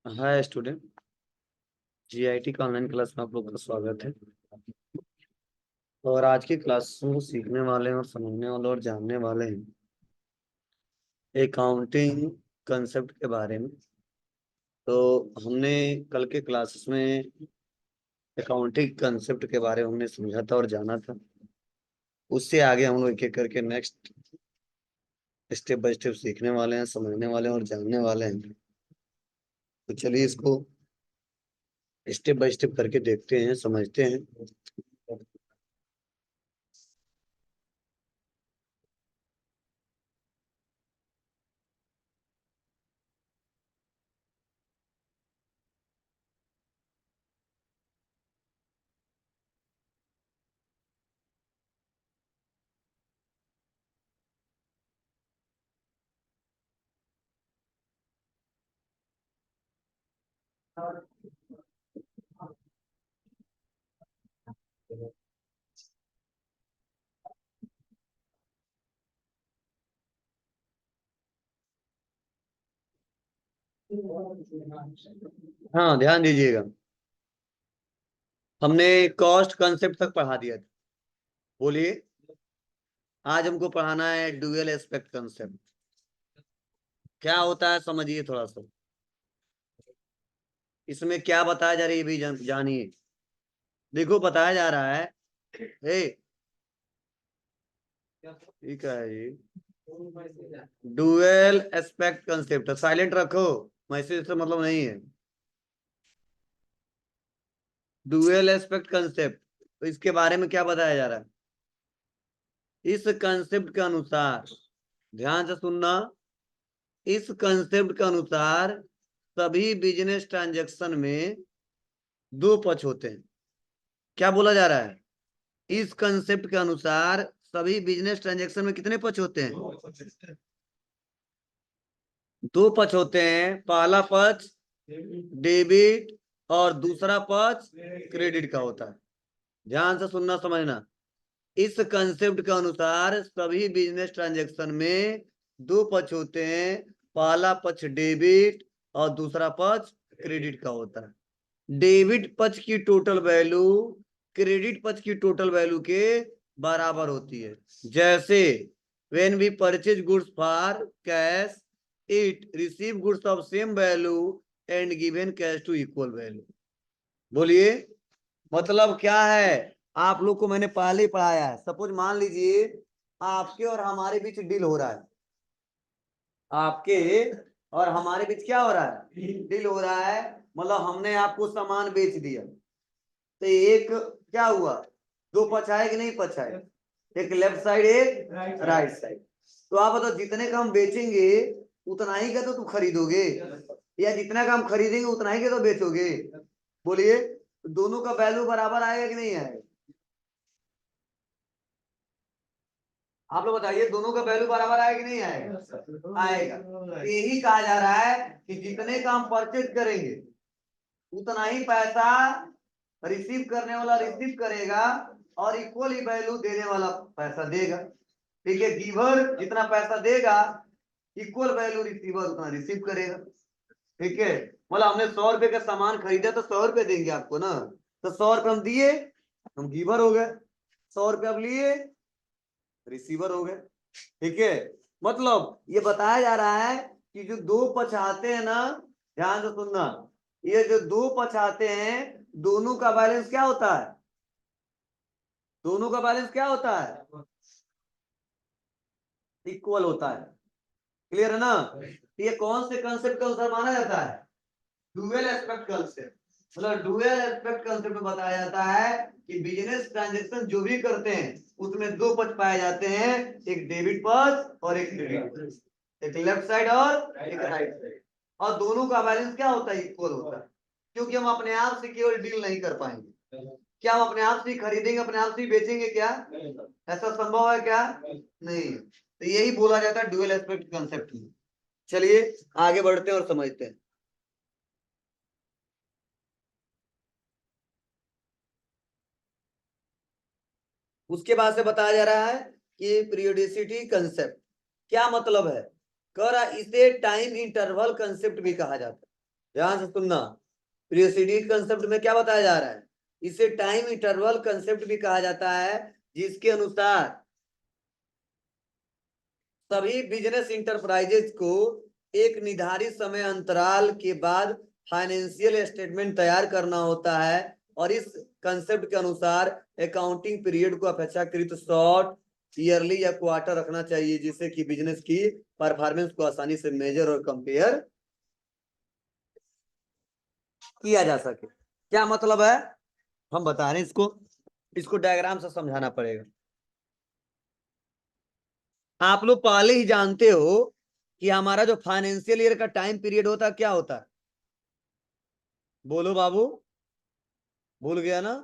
Hi student. GIT का online class में आप लोग का स्वागत है। और आज की क्लास में सीखने वाले हैं और समझने वाले और जानने वाले हैं अकाउंटिंग कंसेप्ट के बारे में। तो हमने कल के क्लासेस में अकाउंटिंग कंसेप्ट के बारे में हमने समझा था और जाना था। उससे आगे हम लोग एक एक करके नेक्स्ट स्टेप बाय स्टेप सीखने वाले हैं, समझने वाले हैं और जानने वाले हैं। तो चलिए इसको स्टेप बाय स्टेप करके देखते हैं, समझते हैं। हाँ, ध्यान दीजिएगा। हमने कॉस्ट कंसेप्ट तक पढ़ा दिया था। बोलिए, आज हमको पढ़ाना है ड्यूअल एस्पेक्ट कंसेप्ट। क्या होता है समझिए थोड़ा सा। इसमें क्या बताया जा रहा है ये भी जानिए। देखो, बताया जा रहा है ठीक है जी। ड्यूअल एस्पेक्ट कंसेप्ट साइलेंट रखो, मैसेज से मतलब नहीं है। ड्यूअल एस्पेक्ट कंसेप्ट, तो इसके बारे में क्या बताया जा रहा है। इस कंसेप्ट के अनुसार, ध्यान से सुनना, इस कंसेप्ट के अनुसार सभी बिजनेस ट्रांजैक्शन में दो पक्ष होते हैं। क्या बोला जा रहा है, इस कंसेप्ट के अनुसार सभी बिजनेस ट्रांजैक्शन में कितने पक्ष होते हैं। दो पक्ष होते हैं। पहला पक्ष डेबिट और दूसरा पक्ष क्रेडिट का होता है। ध्यान से सुनना, समझना। इस कंसेप्ट के अनुसार सभी बिजनेस ट्रांजैक्शन में दो पक्ष होते हैं। पहला पक्ष डेबिट और दूसरा पक्ष क्रेडिट का होता है। डेबिट पक्ष की टोटल वैल्यू क्रेडिट पक्ष की टोटल वैल्यू के बराबर होती है। जैसे when we purchase goods for cash, it receive goods of same value and given cash to equal value. बोलिए, मतलब क्या है। आप लोग को मैंने पहले ही पढ़ाया है। सपोज मान लीजिए आपके और हमारे बीच डील हो रहा है। आपके और हमारे बीच क्या हो रहा है, डील हो रहा है। मतलब हमने आपको सामान बेच दिया। तो एक क्या हुआ, दो पक्ष आए कि नहीं पक्ष आए, एक लेफ्ट साइड एक राइट साइड। तो आप बताओ, जितने का हम बेचेंगे उतना ही का तो तू खरीदोगे, या जितना का हम खरीदेंगे उतना ही का तो बेचोगे। बोलिए, दोनों का वैल्यू बराबर आएगा कि नहीं आएगा। आप लोग बताइए, दोनों का वैल्यू बराबर आएगा कि नहीं आएगा। आएगा। तो यही कहा जा रहा है कि जितने का हम परचेज करेंगे उतना ही पैसा रिसीव करने वाला रिसीव करेगा और इक्वल ही वैल्यू देने वाला पैसा देगा। ठीक है, गिवर जितना पैसा देगा इक्वल वैल्यू रिसीवर उतना रिसीव करेगा। ठीक है, मतलब हमने 100 रुपए का सामान खरीदा तो 100 रुपए देंगे आपको ना। तो 100 रुपए हम दिए, हम गिवर हो गए। 100 रुपए अब लिए, रिसीवर हो गए। ठीक है, मतलब ये बताया जा रहा है कि जो दो पक्ष आते हैं ना, ध्यान से सुनना, ये जो दो पक्ष आते हैं दोनों का बैलेंस क्या होता है, दोनों का बैलेंस क्या होता है, इक्वल होता है। क्लियर है ना। ये कौन से कंसेप्ट का अनुसार माना जाता है, डुअल एस्पेक्ट कंसेप्ट। मतलब डुअल एस्पेक्ट कंसेप्ट में बताया जाता है कि बिजनेस ट्रांजैक्शन जो भी करते हैं उसमें दो पक्ष पाए जाते हैं, एक डेबिट पक्ष और एक क्रेडिट पक्ष, एक लेफ्ट साइड और एक राइट साइड। और दोनों का बैलेंस क्या होता है, इक्वल होता है। क्योंकि हम अपने आप से केवल डील नहीं कर पाएंगे। क्या हम अपने आप से ही खरीदेंगे, अपने आप से ही बेचेंगे क्या, ऐसा संभव है क्या, नहीं। तो यही बोला जाता है डुअल एस्पेक्ट कंसेप्ट में। चलिए आगे बढ़ते हैं और समझते हैं। उसके बाद से बताया जा रहा है कि पीरियोडिसिटी कंसेप्ट क्या मतलब है। कह रहा इसे टाइम इंटरवल कंसेप्ट भी कहा जाता है। ध्यान से सुनना, पीरियोडिसिटी कंसेप्ट में क्या बताया जा रहा है, इसे टाइम इंटरवल कंसेप्ट भी कहा जाता है, जिसके अनुसार सभी बिजनेस इंटरप्राइजेज को एक निर्धारित समय अंतराल के बाद फाइनेंशियल स्टेटमेंट तैयार करना होता है, और इस कंसेप्ट के अनुसार अकाउंटिंग पीरियड को अपेक्षाकृत शॉर्ट, ईयरली या क्वार्टर रखना चाहिए, जिससे कि बिजनेस की परफॉर्मेंस को आसानी से मेजर और कंपेयर किया जा सके। क्या मतलब है, हम बता रहे हैं, इसको डायग्राम से समझाना पड़ेगा। आप लोग पहले ही जानते हो कि हमारा जो फाइनेंशियल ईयर का टाइम पीरियड होता है क्या होता है, बोलो बाबू, भूल गया ना,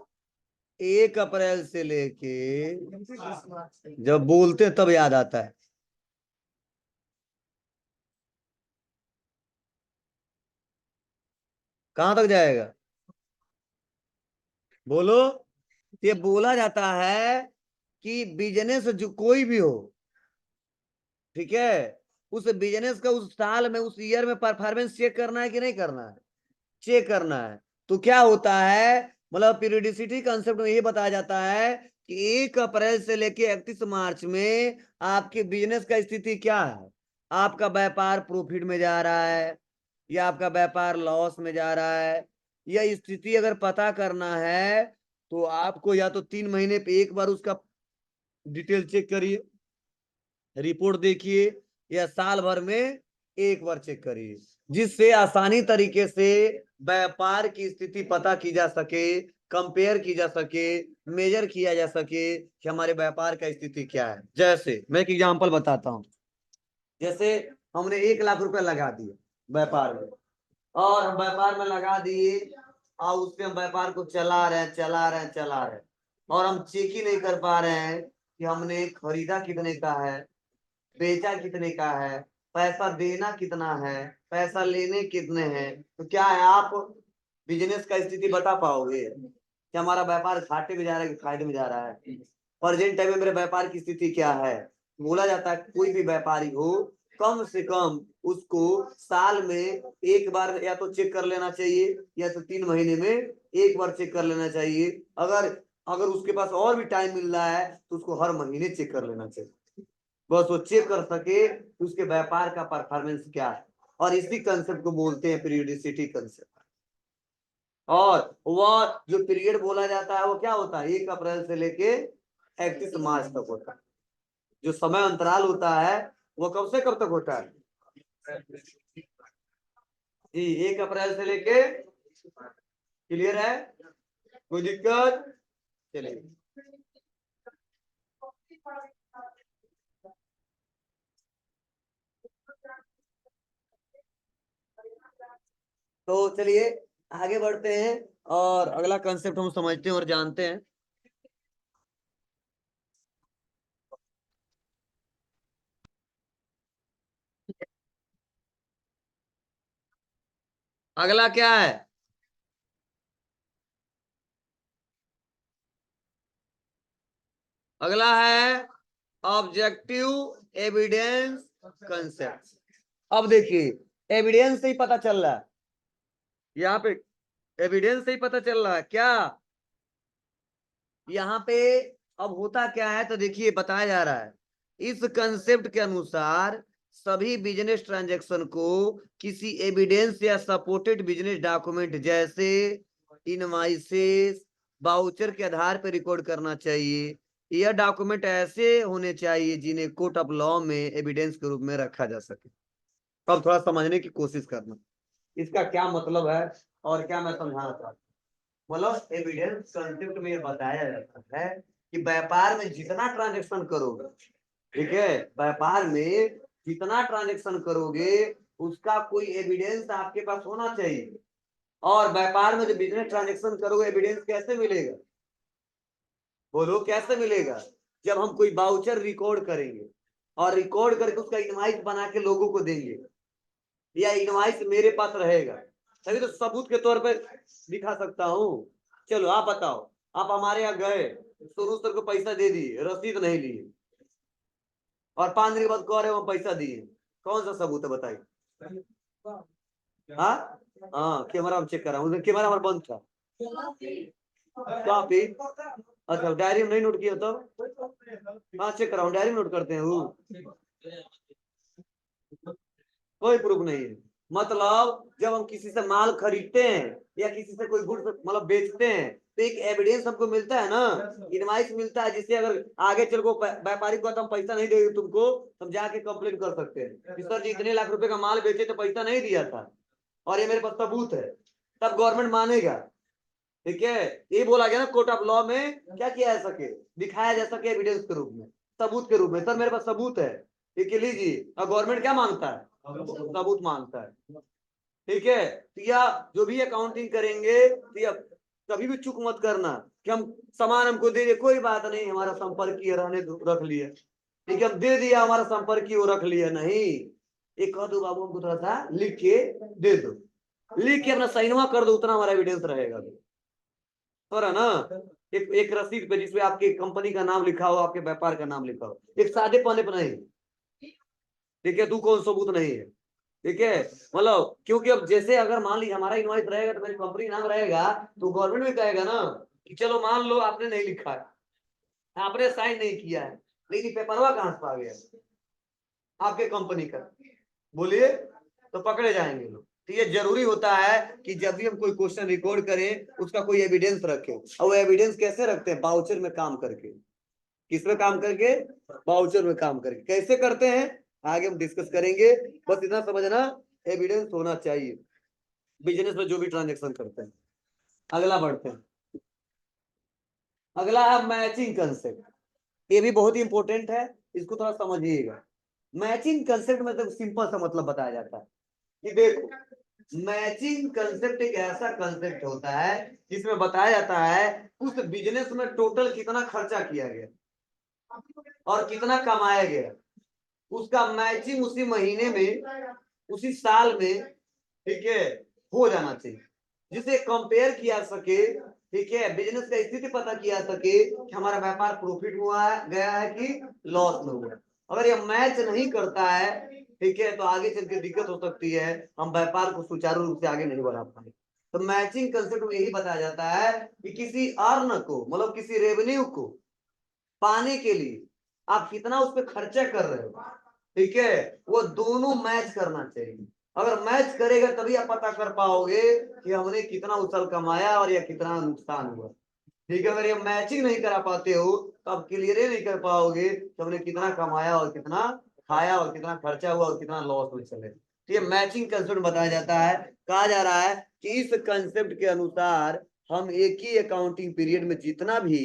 1 अप्रैल से लेके, जब बोलते हैं तब याद आता है, कहां तक जाएगा, बोलो। ये बोला जाता है कि बिजनेस जो कोई भी हो, ठीक है, उस बिजनेस का उस साल में, उस ईयर में परफॉर्मेंस चेक करना है कि नहीं करना है, चेक करना है। तो क्या होता है, मतलब पीरियोडिसिटी कंसेप्ट में ये बताया जाता है कि 1 अप्रैल से लेके 31 मार्च में आपके बिजनेस का स्थिति क्या है, आपका व्यापार प्रॉफिट में जा रहा है या आपका व्यापार लॉस में जा रहा है, यह स्थिति अगर पता करना है तो आपको या तो 3 महीने पे एक बार उसका डिटेल चेक करिए, रिपोर्ट देखिए, या साल भर में एक बार चेक करिए, जिससे आसानी तरीके से व्यापार की स्थिति पता की जा सके, कंपेयर की जा सके, मेजर किया जा सके कि हमारे व्यापार का स्थिति क्या है। जैसे मैं एक एग्जांपल बताता हूँ, जैसे हमने 1 लाख रुपए लगा दिए व्यापार में, और हम व्यापार में लगा दिए, और उससे हम व्यापार को चला रहे हैं, चला रहे हैं, चला रहे हैं, और हम चेक ही नहीं कर पा रहे हैं कि हमने खरीदा कितने का है, बेचा कितने का है, पैसा देना कितना है, पैसा लेने कितने हैं। तो क्या है, आप बिजनेस का स्थिति बता पाओगे कि हमारा व्यापार घाटे में जा रहा है कि फायदे में जा रहा है, प्रेजेंट टाइम में मेरे व्यापार की स्थिति क्या है। बोला जाता है कोई भी व्यापारी हो, कम से कम उसको साल में एक बार या तो चेक कर लेना चाहिए, या तो 3 महीने में एक बार चेक कर लेना चाहिए। अगर अगर उसके पास और भी टाइम मिल रहा है तो उसको हर महीने चेक कर लेना चाहिए, बस वो चेक कर सके कि उसके व्यापार का परफॉर्मेंस क्या है। और इसी कंसेप्ट को बोलते हैं पीरियोडिसिटी कंसेप्ट। और वह जो पीरियड बोला जाता है वो क्या होता है, 1 अप्रैल से लेके 31 मार्च तक होता है। जो समय अंतराल होता है वो कब से कब तक होता है जी, 1 अप्रैल से लेके, क्लियर है, कोई दिक्कत, चलिए। तो चलिए आगे बढ़ते हैं और अगला कंसेप्ट हम समझते हैं और जानते हैं। अगला क्या है, अगला है ऑब्जेक्टिव एविडेंस कंसेप्ट। अब देखिए, एविडेंस से ही पता चल रहा है, यहाँ पे एविडेंस से ही पता चल रहा है क्या, यहाँ पे अब होता क्या है, तो देखिए बताया जा रहा है, इस कंसेप्ट के अनुसार सभी बिजनेस ट्रांजैक्शन को किसी एविडेंस या सपोर्टेड बिजनेस डॉक्यूमेंट जैसे इनवॉइसेस, वाउचर के आधार पर रिकॉर्ड करना चाहिए। यह डॉक्यूमेंट ऐसे होने चाहिए जिन्हें कोर्ट ऑफ लॉ में एविडेंस के रूप में रखा जा सके। अब थोड़ा समझने की कोशिश करना, इसका क्या मतलब है और क्या मैं समझाना चाहता हूँ। मतलब एविडेंस कंसेप्ट में बताया जाता है कि व्यापार में जितना ट्रांजेक्शन करोगे, ठीक है, व्यापार में जितना ट्रांजेक्शन करोगे उसका कोई एविडेंस आपके पास होना चाहिए। और व्यापार में जो बिजनेस ट्रांजेक्शन करोगे एविडेंस कैसे मिलेगा, बोलो कैसे मिलेगा, जब हम कोई बाउचर रिकॉर्ड करेंगे और रिकॉर्ड करके उसका इनवाइस बना के लोगों को देंगे, या इनवाइस मेरे पास रहेगा, तभी तो सबूत के तौर पर दिखा सकता हूँ। चलो आप बताओ, आप हमारे यहाँ गए, शुरू सर को पैसा दे दिए, रसीद नहीं लिए, और 5 दिन के बाद कह रहे हो हम पैसा दिए, कौन सा सबूत है बताइए। हाँ, हाँ कैमरा हम चेक कर रहा हूँ, कैमरा हमारा बंद था। कॉपी, अच्छा डायरी में नहीं नोट किया तो? हाँ चेक कर रहा हूँ, डायरी में नोट करते हैं वो, कोई प्रूफ नहीं है। मतलब जब हम किसी से माल खरीदते हैं या किसी से कोई गुड्स मतलब बेचते हैं तो एक एविडेंस हमको मिलता है ना, इनवाइस मिलता है, जिससे अगर आगे चल को व्यापारी को हम पैसा नहीं देंगे तुमको, हम जाके कंप्लेंट कर सकते हैं कि सर जी इतने लाख रुपए का माल बेचे तो पैसा नहीं दिया था और ये मेरे पास सबूत है, तब गवर्नमेंट मानेगा। ठीक है, ये बोला गया ना कोर्ट ऑफ लॉ में, क्या किया जा सके, दिखाया जा सके एविडेंस के रूप में, सबूत के रूप में, सर मेरे पास सबूत है, ठीक है लीजिए। और गवर्नमेंट क्या मांगता है? सबूत मांगता है। ठीक है, तो या जो भी अकाउंटिंग करेंगे तो या कभी भी चूक मत करना कि हम सामान हमको दे दे, कोई बात नहीं हमारा संपर्क किए रहने रख लिया, ठीक है हम दे दिया हमारा संपर्क की वो रख लिया, नहीं, एक कह दो बाबू हमको थोड़ा सा लिख के दे दो, लिख के अपना साइनवा कर दो, उतना हमारा एविडेंस रहेगा तो है ना। एक रसीद पे जिसमें आपकी कंपनी का नाम लिखा हो, आपके व्यापार का नाम लिखा हो, एक सादे पन्ने पर नहीं, ठीक है, तू कौन सबूत नहीं है, ठीक है। मतलब क्योंकि अब जैसे अगर मान लीजिए हमारा इनवॉइस रहेगा तो मेरी कंपनी नाम रहेगा, तो गवर्नमेंट भी कहेगा ना कि चलो मान लो आपने नहीं लिखा है, आपने साइन नहीं किया है, लेकिन पेपरवा कहां से आ गया आपके कंपनी का, बोलिए, तो पकड़े जाएंगे लोग। तो ये जरूरी होता है कि जब भी हम कोई क्वेश्चन रिकॉर्ड करें उसका कोई एविडेंस रखें, और वो एविडेंस कैसे रखते हैं? बाउचर में काम करके। किस में काम करके? बाउचर में काम करके। कैसे करते हैं आगे हम डिस्कस करेंगे, बस इतना समझना एविडेंस होना चाहिए बिजनेस में जो भी ट्रांजेक्शन करते हैं। अगला बढ़ते हैं, अगला है मैचिंग कंसेप्ट। ये भी बहुत ही इंपॉर्टेंट है, इसको थोड़ा समझिएगा। मैचिंग कंसेप्ट में तो सिंपल सा मतलब बताया जाता है कि देखो, मैचिंग कंसेप्ट एक ऐसा कंसेप्ट होता है जिसमें बताया जाता है उस बिजनेस में टोटल कितना खर्चा किया गया और कितना कमाया गया, उसका मैचिंग उसी महीने में, उसी साल में, ठीक है, हो जाना चाहिए, जिसे कंपेयर किया सके, ठीक है, बिजनेस का स्थिति पता किया सके कि हमारा व्यापार प्रॉफिट हुआ है, गया है कि लॉस में हुआ। अगर ये मैच नहीं करता है, ठीक है, तो आगे चल के दिक्कत हो सकती है, हम व्यापार को सुचारू रूप से आगे नहीं बढ़ा पाएंगे। तो मैचिंग कंसेप्ट में यही बताया जाता है कि किसी अर्न को, मतलब किसी रेवेन्यू को पाने के लिए आप कितना उस पर खर्चा कर रहे हो, ठीक है, वो दोनों मैच करना चाहिए। अगर मैच करेगा तभी आप पता कर पाओगे कि हमने कितना उछल कमाया और या कितना नुकसान हुआ। ठीक है, अगर ये मैचिंग नहीं करा पाते हो तो आप क्लियर नहीं कर पाओगे कि हमने कितना कमाया और कितना खाया और कितना खर्चा हुआ और कितना लॉस में चले। तो ये मैचिंग कंसेप्ट बताया जाता है। कहा जा रहा है कि इस कंसेप्ट के अनुसार हम एक ही अकाउंटिंग पीरियड में जितना भी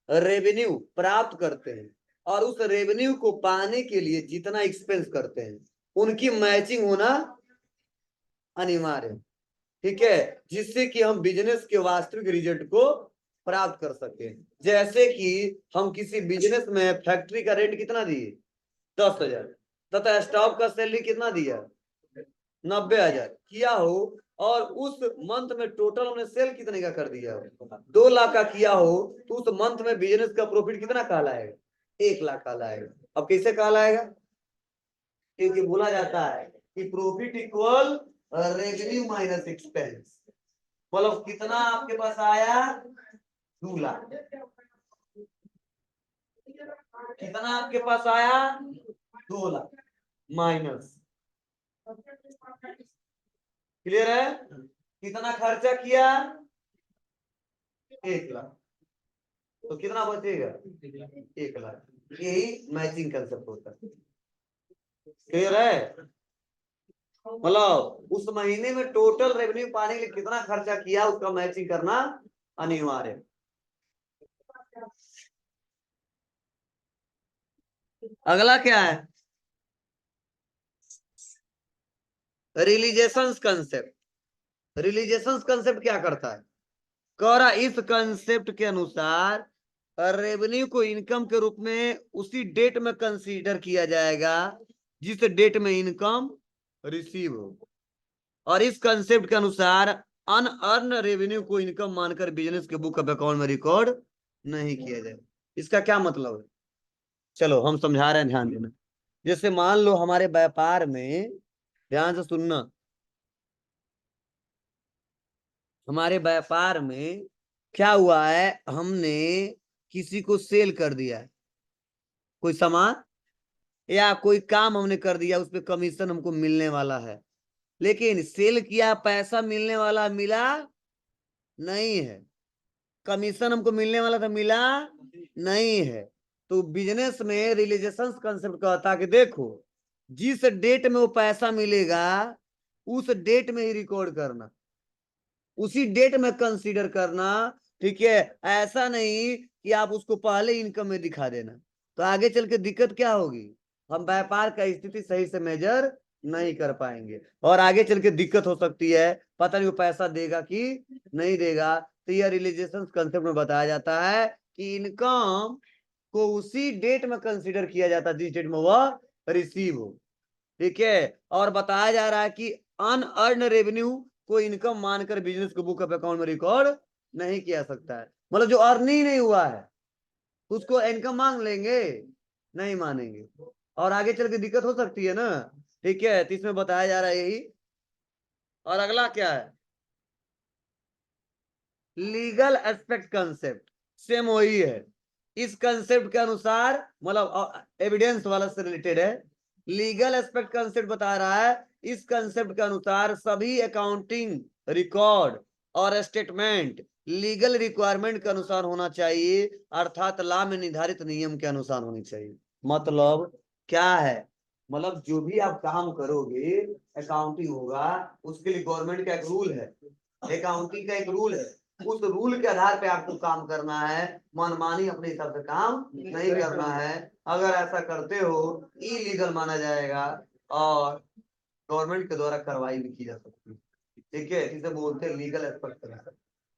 रेवेन्यू प्राप्त करते हैं और उस रेवेन्यू को पाने के लिए जितना एक्सपेंस करते हैं, उनकी मैचिंग होना अनिवार्य है, ठीक है, जिससे कि हम बिजनेस के वास्तविक रिजल्ट को प्राप्त कर सके। जैसे कि हम किसी बिजनेस में फैक्ट्री का रेट कितना दिए? 10,000, तथा स्टाफ का सैलरी कितना दिया? 90,000 किया हो, और उस मंथ में टोटल हमने सेल कितने का कर दिया हो? 2 लाख का किया हो, तो उस मंथ में बिजनेस का प्रॉफिट कितना कहलाएगा? 1 लाख कहलाएगा। अब कैसे कहलाएगा? क्योंकि बोला जाता है कि profit equal revenue minus expense. मतलब कितना आपके पास आया? 2 लाख। कितना आपके पास आया? 2 लाख माइनस, क्लियर है? कितना खर्चा किया? 1 लाख, तो कितना बचेगा? 1 लाख। यही मैचिंग कंसेप्ट होता है, क्लियर है? मतलब उस महीने में टोटल रेवेन्यू पाने के लिए कितना खर्चा किया उसका मैचिंग करना अनिवार्य है। अगला क्या है? Realisation concept. रिलीजेशन कंसेप्ट क्या करता है? कह रहा इस कंसेप्ट के अनुसार रेवेन्यू को इनकम के रूप में उसी डेट में कंसीडर किया जाएगा जिस डेट में इनकम रिसीव हो, और इस कंसेप्ट के अनुसार अनअर्न रेवेन्यू को इनकम मानकर बिजनेस के बुक ऑफ अकाउंट में रिकॉर्ड नहीं किया जाए। इसका क्या मतलब है? चलो हम समझा रहे हैं, ध्यान देना। जैसे मान लो हमारे व्यापार में, ध्यान से सुनना, हमारे व्यापार में क्या हुआ है, हमने किसी को सेल कर दिया है कोई सामान या कोई काम हमने कर दिया, उस पर कमीशन हमको मिलने वाला है, लेकिन सेल किया पैसा मिलने वाला मिला नहीं है, कमीशन हमको मिलने वाला था मिला नहीं है। तो बिजनेस में रिलीजेशन कंसेप्ट कहता कि देखो जिस डेट में वो पैसा मिलेगा उस डेट में ही रिकॉर्ड करना, उसी डेट में कंसीडर करना। ठीक है, ऐसा नहीं कि आप उसको पहले इनकम में दिखा देना, तो आगे चल के दिक्कत क्या होगी, हम व्यापार का स्थिति सही से मेजर नहीं कर पाएंगे और आगे चल के दिक्कत हो सकती है, पता नहीं वो पैसा देगा कि नहीं देगा। तो यह रिलीजेशन कंसेप्ट में बताया जाता है कि इनकम को उसी डेट में कंसीडर किया जाता है जिस डेट में वह रिसीव हो। ठीक है, और बताया जा रहा है कि अनअर्न रेवेन्यू को इनकम मानकर बिजनेस को बुक ऑफ अकाउंट में रिकॉर्ड नहीं किया सकता है, मतलब जो अर्न ही नहीं हुआ है उसको इनकम मान लेंगे, नहीं मानेंगे और आगे चल के दिक्कत हो सकती है ना। ठीक है, तो इसमें बताया जा रहा है यही। और अगला क्या है, लीगल एस्पेक्ट कंसेप्ट, सेम वही है। इस कंसेप्ट के अनुसार मतलब एविडेंस वाला से रिलेटेड है। लीगल एस्पेक्ट कंसेप्ट बता रहा है इस कंसेप्ट के अनुसार सभी अकाउंटिंग रिकॉर्ड और स्टेटमेंट लीगल रिक्वायरमेंट के अनुसार होना चाहिए, अर्थात लॉ में निर्धारित नियम के अनुसार होनी चाहिए। मतलब क्या है, मतलब जो भी आप काम करोगे अकाउंटिंग होगा उसके लिए गवर्नमेंट का एक रूल है, अकाउंटिंग का एक रूल है, उस रूल के आधार पे आपको काम करना है, मनमानी अपने हिसाब से काम नहीं करना है। अगर ऐसा करते हो इलीगल माना जाएगा और गवर्नमेंट के द्वारा कार्रवाई भी की जा सकती है। ठीक है, इसे बोलते हैं लीगल एस्पेक्ट।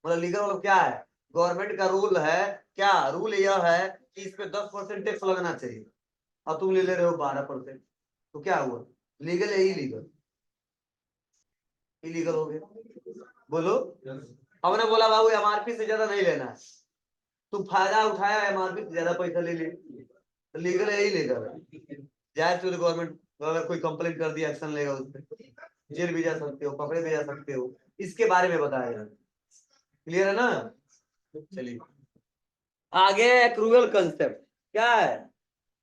मतलब लीगल मतलब क्या है, गवर्नमेंट का रूल है, क्या रूल यह है कि इस पे 10% टैक्स लगना चाहिए, अब तुम ले रहे हो 12%, तो क्या हुआ, लीगल है इलीगल, इलीगल हो गया। बोलो, हमने बोला बाबू एमआरपी से ज्यादा नहीं लेना है, तू फायदा उठाया एमआरपी से ज्यादा पैसा ले ले, तो लीगल है इलीगल है, जाहिर सी गवर्नमेंट अगर कोई कंप्लेंट कर दिया एक्शन लेगा उस पर, जेल भी जा सकते हो, पकड़े भी जा सकते हो, इसके बारे में बताया जाए। क्लियर है ना। चलिए आगे एक्रूवल कंसेप्ट, क्या है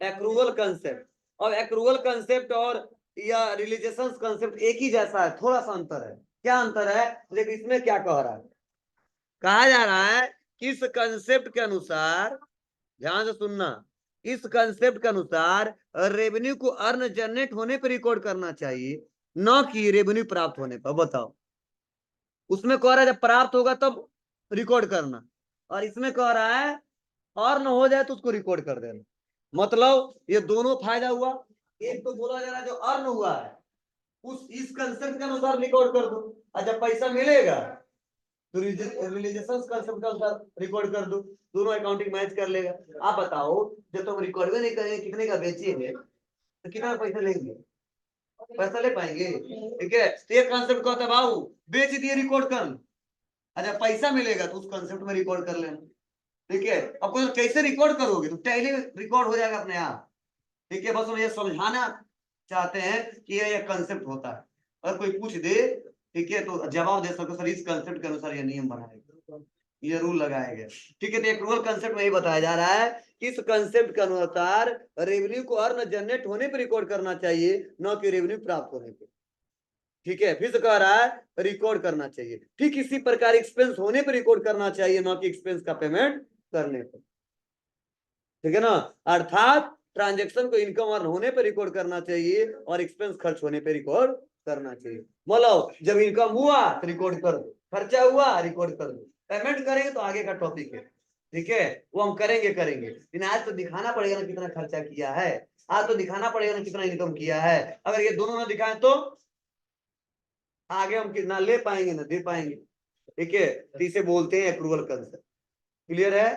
एक्रूवल कंसेप्ट, और एक्रूवल कंसेप्ट और या रिलीजियस कंसेप्ट एक ही जैसा है, थोड़ा सा अंतर है। क्या अंतर है, लेकिन इसमें क्या कह रहा है, कहा जा रहा है कि इस कंसेप्ट के अनुसार, ध्यान से सुनना, इस कंसेप्ट के अनुसार रेवेन्यू को अर्न जनरेट होने पर रिकॉर्ड करना चाहिए, न कि रेवेन्यू प्राप्त होने पर। बताओ, उसमें कह रहा है जब प्राप्त होगा तब रिकॉर्ड करना, और इसमें कह रहा है अर्न हो जाए तो उसको रिकॉर्ड कर देना। मतलब ये दोनों फायदा हुआ, एक तो बोला जा रहा है जो अर्न हुआ है उस इस कंसेप्ट के अनुसार रिकॉर्ड कर दो, और जब पैसा मिलेगा तो रिलीजियस कंसेप्ट के अनुसार रिकॉर्ड कर दो, दोनों अकाउंटिंग मैच कर लेगा। आप बताओ जब तुम रिकॉर्ड भी नहीं करेंगे कितने का बेचेंगे तो कितना पैसा लेंगे, पैसा ले पाएंगे। ठीक है, तो ये कंसेप्ट कहता है बाबू बेच दिए रिकॉर्ड कर लो, अच्छा पैसा मिलेगा तो उस कंसेप्ट में रिकॉर्ड कर लेना। ठीक है, अब कोई कैसे रिकॉर्ड करोगे, तो टैली रिकॉर्ड हो जाएगा अपने आप। ठीक है, बस हम ये समझाना चाहते हैं कि ये कंसेप्ट होता है, अगर कोई पूछ दे ठीक है तो जवाब दे सको सर इस कंसेप्ट के अनुसार ये नियम बनाया गया, ये रूल लगाया गया। ठीक है, तो एक रूल कंसेप्ट में ही बताया जा रहा है कि इस कंसेप्ट के अनुसार रेवेन्यू को अर्न जनरेट होने पर रिकॉर्ड करना चाहिए, न कि रेवेन्यू प्राप्त होने पर। ठीक है, फिर से कह रहा है रिकॉर्ड करना चाहिए, ठीक इसी प्रकार एक्सपेंस होने पर रिकॉर्ड करना चाहिए, न कि एक्सपेंस का पेमेंट करने पर। ठीक है ना, अर्थात ट्रांजेक्शन को इनकम अर्न होने पर रिकॉर्ड करना चाहिए और एक्सपेंस खर्च होने पर रिकॉर्ड करना चाहिए। मतलब जब इनकम हुआ तो रिकॉर्ड कर दो, खर्चा हुआ रिकॉर्ड कर दो, पेमेंट करेंगे तो आगे का टॉपिक है। ठीक है, वो हम करेंगे करेंगे, लेकिन आज तो दिखाना पड़ेगा ना कितना खर्चा किया है, आज तो दिखाना पड़ेगा ना कितना इनकम किया है। अगर ये दोनों ना दिखाएं तो आगे हम कितना ले पाएंगे ना दे पाएंगे। ठीक है, तो इसे बोलते हैं अप्रूवल कंसेप्ट। क्लियर है,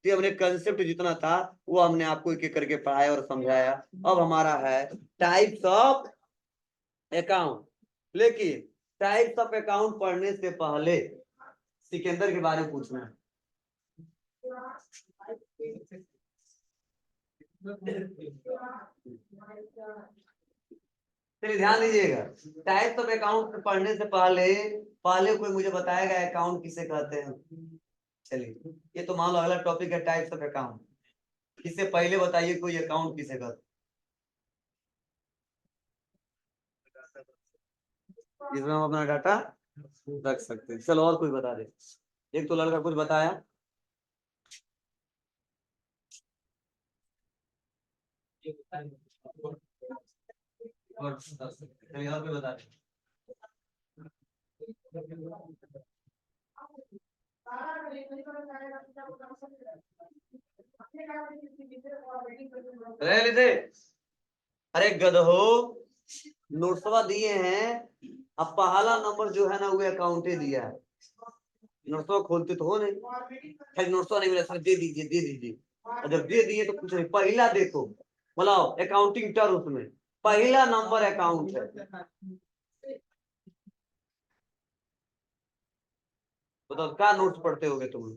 तो हमने कंसेप्ट जितना था वो हमने आपको एक एक करके पढ़ाया और समझाया। अब हमारा है टाइप्स ऑफ अकाउंट, लेकिन टाइप्स ऑफ अकाउंट पढ़ने से पहले सिकंदर के बारे में पूछना है। चलिए ध्यान दीजिएगा, टाइप्स ऑफ अकाउंट पढ़ने से पहले पहले कोई मुझे बताएगा अकाउंट किसे कहते हैं। चलिए ये तो मान लो अगला टॉपिक है टाइप्स ऑफ अकाउंट, इससे पहले बताइए कोई अकाउंट किसे कहते हैं जिसमें हम अपना डाटा रख सकते हैं। चलो और कोई बता दे, एक तो लड़का कुछ बताया। और चलिए और कोई बता दे। रह लेते, अरे गधो, नोट्सवा दिए हैं, अब पहला नंबर जो है ना वो अकाउंटे दिया है, नोट्सवा खोलते तो हो नहीं, खाली नोट्सवा नहीं मिला सर दे दीजिए दे दीजिए, और जब दे दिए तो कुछ नहीं, पहला देखो मतलब अकाउंटिंग टर्म्स में पहला नंबर अकाउंट है। बताओ क्या नोट्स पढ़ते होगे तुम,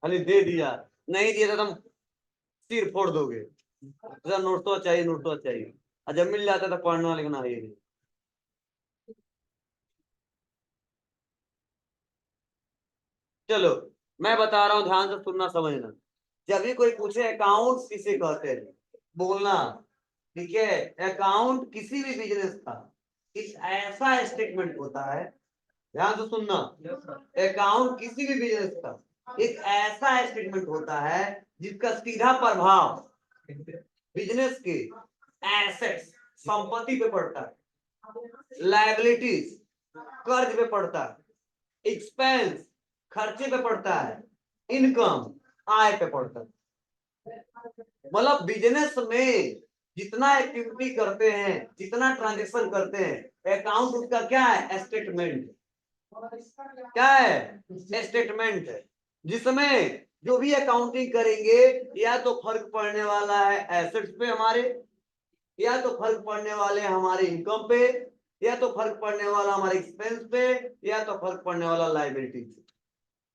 खाली दे दिया, नहीं दिया तो तुम सिर फोड़ दोगे, नोट तो चाहिए नोट तो चाहिए, और जब मिल जाता है तो पढ़ना लिखना है नहीं। चलो मैं बता रहा हूँ, ध्यान से सुनना समझना, जब भी कोई पूछे अकाउंट किसे कहते हैं बोलना, ठीक है। अकाउंट किसी भी बिजनेस का एक ऐसा स्टेटमेंट होता है, ध्यान से सुनना, अकाउंट किसी भी बिजनेस का एक ऐसा स्टेटमेंट होता है जिसका सीधा प्रभाव बिजनेस के एसेट्स संपत्ति पे पड़ता है, लायबिलिटीज कर्ज पे पड़ता है, एक्सपेंस खर्चे पे पड़ता है, इनकम आय पे पड़ता है। मतलब बिजनेस में जितना एक्टिविटी करते हैं, जितना ट्रांजेक्शन करते हैं, अकाउंट उसका क्या है, स्टेटमेंट। क्या है, स्टेटमेंट है, जिसमें जो भी अकाउंटिंग करेंगे या तो फर्क पड़ने वाला है एसेट्स पे हमारे, या तो फर्क पड़ने वाले हमारे इनकम पे, या तो फर्क पड़ने वाला हमारे एक्सपेंस पे, या तो फर्क पड़ने वाला लाइबिलिटी पे।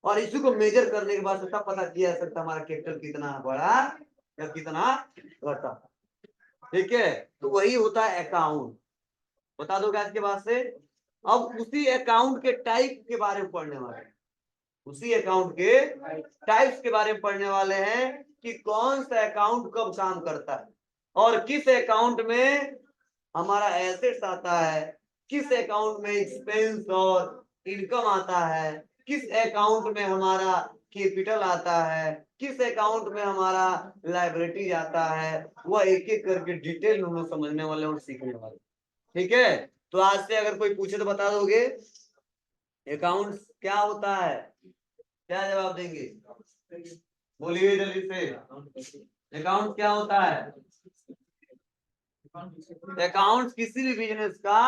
और इसी को मेजर करने के बाद तब पता किया जा सकता हमारा कैपिटल कितना बड़ा या कितना घटा, ठीक है। तो वही होता है अकाउंट, बता दो आज के बाद से। अब उसी अकाउंट के टाइप के बारे में पढ़ने वाले, उसी अकाउंट के टाइप्स के बारे में पढ़ने वाले हैं कि कौन सा अकाउंट कब काम करता है, और किस अकाउंट में हमारा एसेट्स आता है, किस अकाउंट में एक्सपेंस और इनकम आता है, किस अकाउंट में हमारा कैपिटल आता है, किस अकाउंट में हमारा लायबिलिटी आता है, वह एक एक करके डिटेल हम लोग समझने वाले और सीखने वाले, ठीक है। तो आज से अगर कोई पूछे तो बता दोगे अकाउंट क्या होता है, क्या जवाब देंगे, बोलिए जल्दी से, अकाउंट क्या होता है। अकाउंट किसी भी बिजनेस का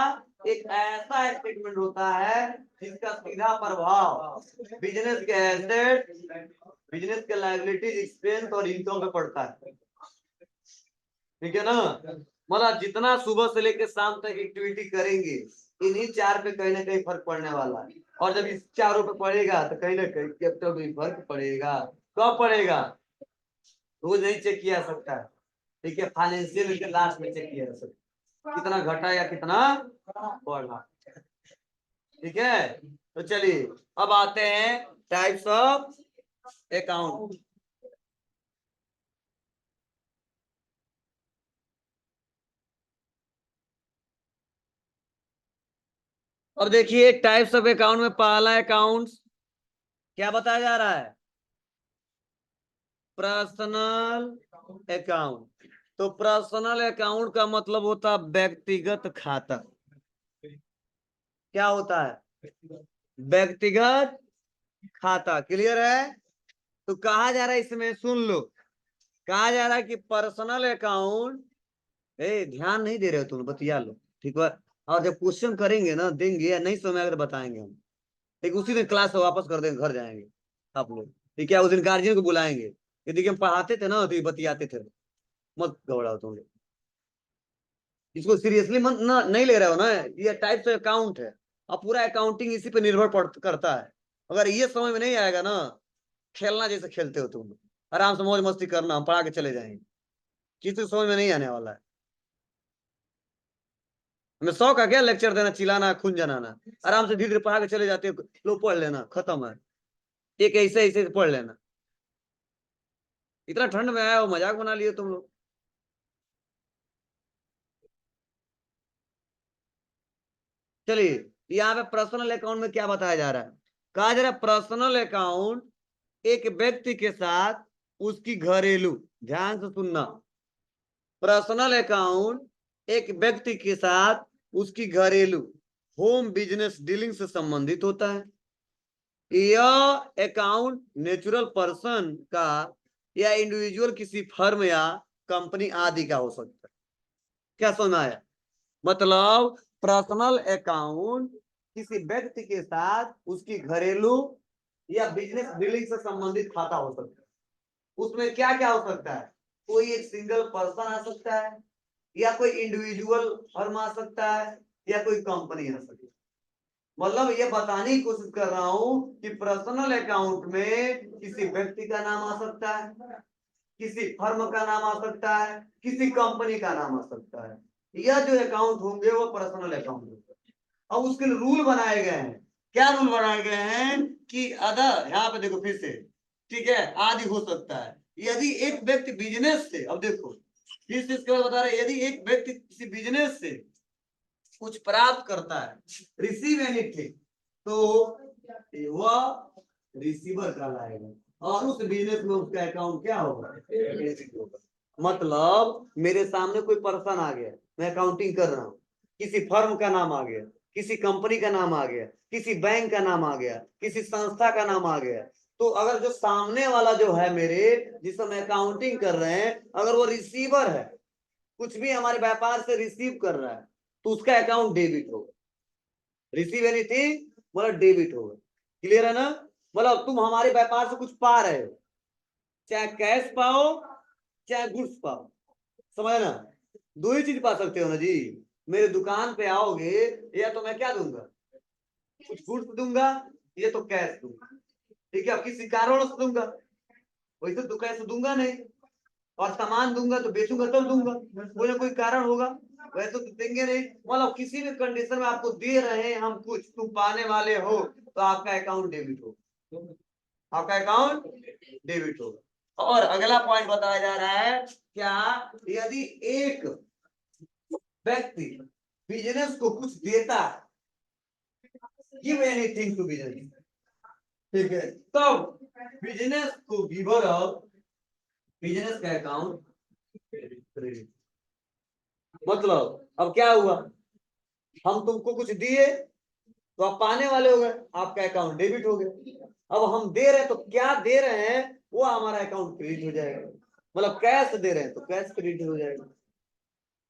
एक ऐसा स्टेटमेंट होता है जिसका सीधा प्रभाव बिजनेस के एसेट, बिजनेस के लायबिलिटीज, एक्सपेंस और इनकम पे पड़ता है, ठीक है ना। मतलब जितना सुबह से लेकर शाम तक एक्टिविटी करेंगे इन्हीं चार पे कहीं ना कहीं फर्क पड़ने वाला है, और जब इस चारों पे पड़ेगा तो कहीं ना कहीं कैपिटल पे फर्क पड़ेगा। कब पड़ेगा, रोज नहीं चेक किया जा सकता है, ठीक है, फाइनेंशियल के लास्ट में चेक किया जा सकता है कितना घटा या कितना बढ़ा, ठीक है। तो चलिए अब आते हैं टाइप्स ऑफ अकाउंट। अब देखिए टाइप्स ऑफ अकाउंट में पहला अकाउंट क्या बताया जा रहा है, पर्सनल अकाउंट। तो पर्सनल अकाउंट का मतलब होता है व्यक्तिगत खाता, क्या होता है, व्यक्तिगत खाता, क्लियर है। तो कहा जा रहा है इसमें सुन लो, कहा जा रहा है कि पर्सनल अकाउंट, ध्यान नहीं दे रहे हो तुम, बतिया लो, ठीक है। और जब क्वेश्चन करेंगे ना देंगे या नहीं समझ अगर बताएंगे हम, ठीक, उसी दिन क्लास से वापस कर देंगे, घर जाएंगे आप लोग, ठीक है। उस दिन गार्जियन को बुलाएंगे, ये देखिए हम पढ़ाते थे ना तो ये बतियाते थे, मत घबराओ तुम लोग, इसको सीरियसली मत ना नहीं ले रहे हो ना, ये टाइप्स ऑफ अकाउंट है, अब पूरा अकाउंटिंग इसी पे निर्भर करता है। अगर ये समझ में नहीं आएगा ना, खेलना जैसे खेलते हो तुम, आराम से मौज मस्ती करना, हम पढ़ा के चले जाएंगे, किसी समझ में नहीं आने वाला है। हमें शौक है क्या लेक्चर देना, चिल्लाना, खून जनाना? आराम से धीरे धीरे पढ़ा के चले जाते हो, लो पढ़ लेना, खत्म है। एक ऐसे ऐसे पढ़ लेना। इतना ठंड में आया हो, मजाक बना लिए तुम लोग। चलिए, यहाँ पे पर्सनल अकाउंट में क्या बताया जा रहा है? कहा जा रहा है पर्सनल अकाउंट एक व्यक्ति के साथ उसकी घरेलू, ध्यान से सुनना, पर्सनल अकाउंट एक व्यक्ति के साथ उसकी घरेलू होम बिजनेस डीलिंग से संबंधित होता है। यह अकाउंट नेचुरल पर्सन का या इंडिविजुअल किसी फर्म या कंपनी आदि का हो सकता है। क्या सुना है? मतलब पर्सनल अकाउंट किसी व्यक्ति के साथ उसकी घरेलू या बिजनेस डीलिंग से संबंधित खाता हो सकता है। उसमें क्या क्या हो सकता है? कोई एक सिंगल पर्सन आ सकता है, या कोई इंडिविजुअल फर्म आ सकता है, या कोई कंपनी आ सकती है। मतलब ये बताने की कोशिश कर रहा हूं कि पर्सनल अकाउंट में किसी व्यक्ति का नाम आ सकता है, किसी फर्म का नाम आ सकता है, किसी कंपनी का नाम आ सकता है। यह जो अकाउंट होंगे वो पर्सनल अकाउंट होंगे। अब उसके लिए रूल बनाए गए हैं। क्या रूल बनाए गए हैं? कि अदर, यहाँ पे देखो फिर से, ठीक है, आदि हो सकता है यदि एक व्यक्ति बिजनेस से, अब देखो फिर से इसके बाद बता रहे, यदि एक व्यक्ति किसी बिजनेस से कुछ प्राप्त करता है, रिसीव एनीथिंग, तो वह रिसीवर कहलाएगा, और उस बिजनेस में उसका अकाउंट क्या होगा? मतलब मेरे सामने कोई पर्सन आ गया, मैं अकाउंटिंग कर रहा हूँ, किसी फर्म का नाम आ गया, किसी कंपनी का नाम आ गया, किसी बैंक का नाम आ गया, किसी संस्था का नाम आ गया, तो अगर जो सामने वाला जो है मेरे, जिससे मैं अकाउंटिंग कर रहे हैं, अगर वो रिसीवर है, कुछ भी हमारे व्यापार से रिसीव कर रहा है, तो उसका अकाउंट डेबिट होगा। रिसीव एनीथिंग मतलब डेबिट होगा। क्लियर है ना? मतलब तुम हमारे व्यापार से कुछ पा रहे हो, चाहे कैश पाओ चाहे गुड्स पाओ, समझ ना? दो ही चीज पा सकते हो ना जी। मेरे दुकान पे आओगे, या तो मैं क्या दूंगा? कुछ गुड्स दूंगा, ये तो कैश दूंगा। ठीक है, अब किसी कारण से दूंगा, वैसे तो कैश दूंगा नहीं। और सामान दूंगा तो बेचूंगा तब दूंगा, कोई ना कोई कारण होगा, वैसे तो देंगे नहीं। मतलब किसी भी कंडीशन में आपको दे रहे हैं हम कुछ, तुम पाने वाले हो, तो आपका अकाउंट डेबिट होगा, आपका अकाउंट डेबिट होगा। और अगला पॉइंट बताया जा रहा है, क्या? यदि एक व्यक्ति बिजनेस को कुछ देता है, गिव एनीथिंग टू बिजनेस, ठीक है, तब बिजनेस को गिवर ऑफ बिजनेस का अकाउंट क्रेडिट। मतलब अब क्या हुआ? हम तुमको कुछ दिए तो आप पाने वाले हो गए, आपका अकाउंट डेबिट हो गया। अब हम दे रहे हैं तो क्या दे रहे हैं वो हमारा अकाउंट क्रेडिट हो जाएगा। मतलब कैश दे रहे हैं तो कैश क्रेडिट हो जाएगा,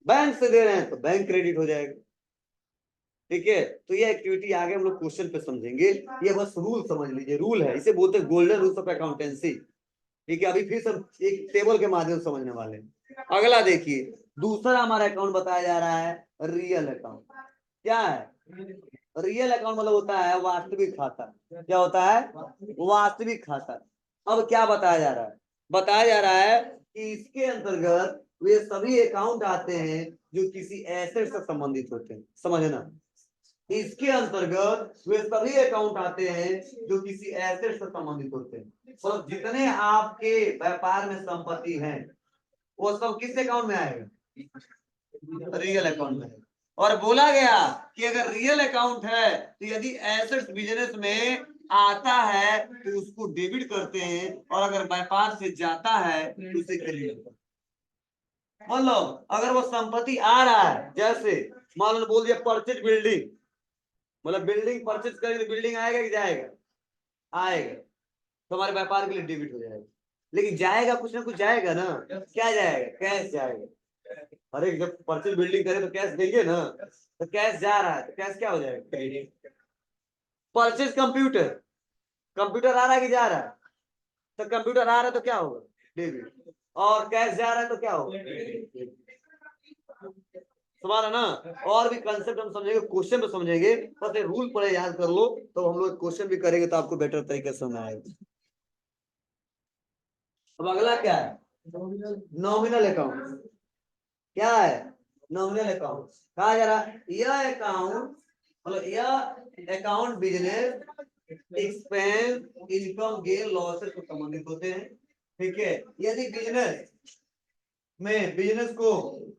बैंक से दे रहे हैं तो बैंक क्रेडिट हो जाएगा। ठीक है, तो ये एक्टिविटी आगे हम लोग क्वेश्चन पे समझेंगे। ये बस रूल समझ लीजिए, रूल है, इसे बोलते हैं गोल्डन रूल्स ऑफ अकाउंटेंसी। ठीक है, अभी फिर सब एक टेबल के माध्यम से समझने वाले हैं। अगला देखिए, दूसरा हमारा अकाउंट बताया जा रहा है रियल अकाउंट। क्या है रियल अकाउंट? मतलब होता है वास्तविक खाता। क्या होता है? वास्तविक खाता। अब क्या बताया जा रहा है? बताया जा रहा है कि इसके अंतर्गत वे सभी अकाउंट आते हैं जो किसी एसेट से संबंधित होते हैं। समझना, इसके अंतर्गत वे सभी अकाउंट आते हैं जो किसी एसेट से संबंधित होते हैं। मतलब जितने आपके व्यापार में संपत्ति है, वो सब किस अकाउंट में आएगा? रियल अकाउंट में। और बोला गया कि अगर रियल अकाउंट है तो यदि एसेट्स बिजनेस में आता है तो उसको डेबिट करते हैं, और अगर व्यापार से जाता है तो उसे क्रेडिट करते हैं। मतलब अगर वो संपत्ति आ रहा है, जैसे मान लो बोल दिया परचेज बिल्डिंग, मतलब बिल्डिंग परचेज करेंगे तो बिल्डिंग आएगा कि जाएगा? आएगा, तो हमारे व्यापार के लिए डेबिट हो जाएगा। लेकिन जाएगा कुछ ना कुछ जाएगा ना, क्या जाएगा? कैश जाएगा। अरे जब परचेज बिल्डिंग करे तो कैश देंगे ना, तो कैश जा रहा है तो कैश क्या हो जाएगा? क्रेडिट। परचेज कंप्यूटर, कंप्यूटर आ रहा है कि जा रहा है? तो कंप्यूटर आ रहा है तो क्या होगा? डेबिट। और कैश जा रहा है तो क्या होगा? तुम्हारा ना। और भी कंसेप्ट हम समझेंगे, क्वेश्चन पे समझेंगे, बस ये रूल पढ़े याद कर लो, तो हम लोग क्वेश्चन भी करेंगे तो आपको बेटर तरीके से समझ आएगा। अब अगला क्या है? नॉमिनल अकाउंट क्या है? Nominal account. कहा जा रहा यह अकाउंट मतलब यह account business expense income gain losses से संबंधित होते हैं। ठीक है, यदि बिजनेस में बिजनेस को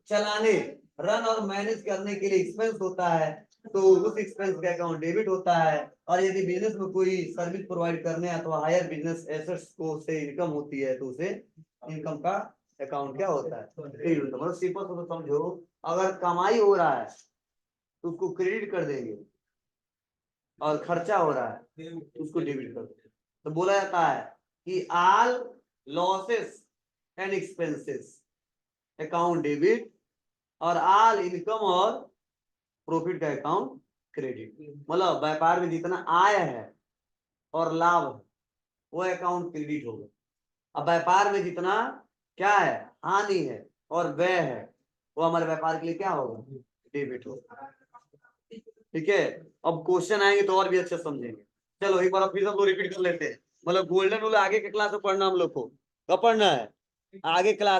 चलाने रन और मैनेज करने के लिए एक्सपेंस होता है तो उस एक्सपेंस का अकाउंट डेबिट होता है, और यदि बिजनेस में कोई सर्विस प्रोवाइड करने अथवा हायर बिजनेस एसेट्स को से इनकम होती है तो उसे इनकम का अकाउंट क्या होता है? क्रेडिट होता है। मतलब सिंपल तो समझो, अगर कमाई हो रहा है तो उसको क्रेडिट कर देंगे, और खर्चा हो रहा है तो उसको डेबिट कर देंगे। तो बोला जाता है कि all losses and expenses account debit और ऑल इनकम और प्रॉफिट का अकाउंट क्रेडिट। मतलब व्यापार में जितना आय है और लाभ है वो अकाउंट क्रेडिट होगा। अब व्यापार में जितना क्या है, हानि है और व्यय है, वो हमारे व्यापार के लिए क्या होगा? डेबिट होगा। ठीक है, अब क्वेश्चन आएंगे तो और भी अच्छे समझेंगे। चलो एक बार फिर हम लोग रिपीट कर लेते हैं। मतलब गोल्डन रूल आगे के क्लास में पढ़ना हम लोग को, कब पढ़ना है? आगे क्लास